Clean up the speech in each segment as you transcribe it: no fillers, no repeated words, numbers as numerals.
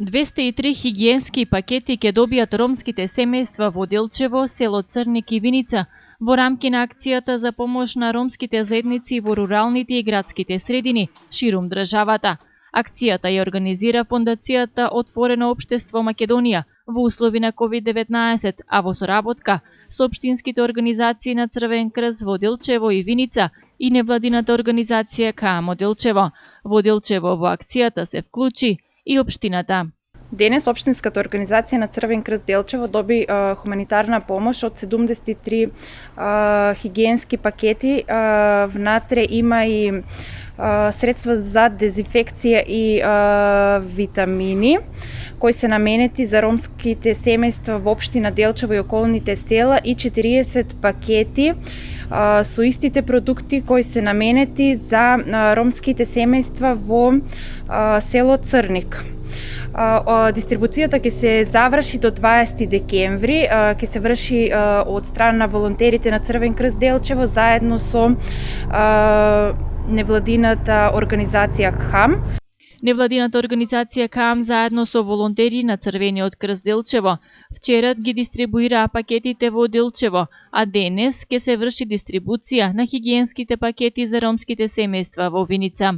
203 хигиенски пакети ќе добијат ромските семејства во Делчево, село Црник и Виница, во рамки на акцијата за помош на ромските заедници во руралните и градските средини ширум државата. Акцијата ја организира Фондацијата Отворено општество Македонија во услови на COVID-19, а во соработка со општинските организации на Црвен крст во Делчево и Виница и невладината организација КАМО Делчево. Во Делчево во акцијата се вклучи и општината. Денес општинската организација на Црвен крст Делчево доби хуманитарна помош од 73 хигиенски пакети. Внатре има и средства за дезинфекција и витамини кои се наменети за ромските семејства во општина Делчево и околните села и 40 пакети со истите продукти кои се наменети за ромските семејства во село Црник. Дистрибуцијата ќе се заврши до 20 декември, ќе се врши од страна на волонтерите на Црвен крст Делчево заедно со невладината организација КАМ. Невладината организација КАМ заедно со волонтери на Црвениот крст Делчево вчера ги дистрибуираа пакетите во Делчево, а денес ќе се врши дистрибуција на хигиенските пакети за ромските семејства во Виница.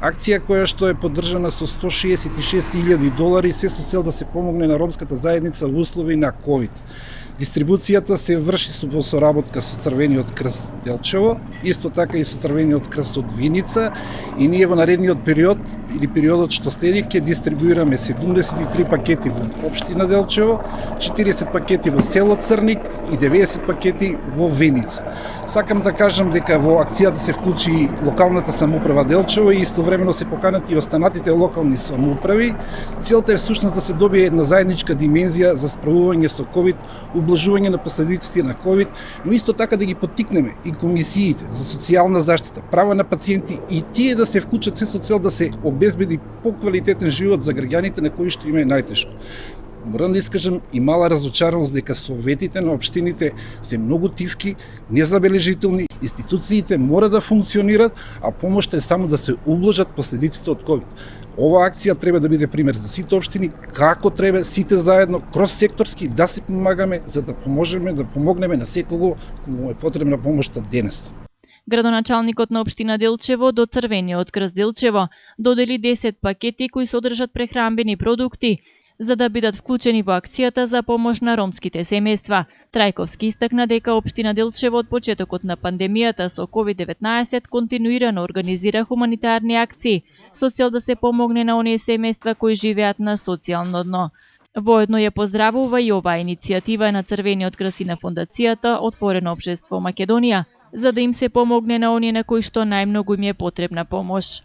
Акција која што е поддржана со $166.000 се со цел да се помогне на ромската заедница во услови на COVID. Дистрибуцијата се врши во соработка со Црвениот крст Делчево, исто така и со Црвениот крст од Виница, и ние во наредниот период или периодот што следи ќе дистрибуираме 73 пакети во општина Делчево, 40 пакети во село Црник и 90 пакети во Виница. Сакам да кажам дека во акцијата се вклучи и локалната самоуправа Делчево и истовремено се поканати и останатите локални самоуправи. Целта е всушност да се добие една заедничка димензија за справување со COVID, ублажување на последиците на COVID, но исто така да ги поттикнеме и комисиите за социјална заштита, права на пациенти и тие да се вклучат се со цел да се обезбеди поквалитетен живот за граѓаните на кои што им е најтешко. Морам да искажам и мала разочараност дека советите на општините се многу тивки, незабележителни, институциите мора да функционират, а помошта е само да се ублажат последиците од COVID. Ова акција треба да биде пример за сите општини, како треба сите заедно, крос-секторски, да се помагаме, за да помогнеме на секого кому е потребна помошта денес. Градоначалникот на општина Делчево до Црвениот крст Делчево додели 10 пакети кои содржат прехранбени продукти, за да бидат вклучени во акцијата за помош на ромските семејства. Трајковски истакна дека општина Делчево од почетокот на пандемијата со COVID-19 континуирано организира хуманитарни акции со цел да се помогне на оние семејства кои живеат на социјално дно. Воедно ја поздравува и оваа иницијатива на Црвениот крст и на Фондацијата Отворено општество Македонија, за да им се помогне на оние на кои што најмногу им е потребна помош.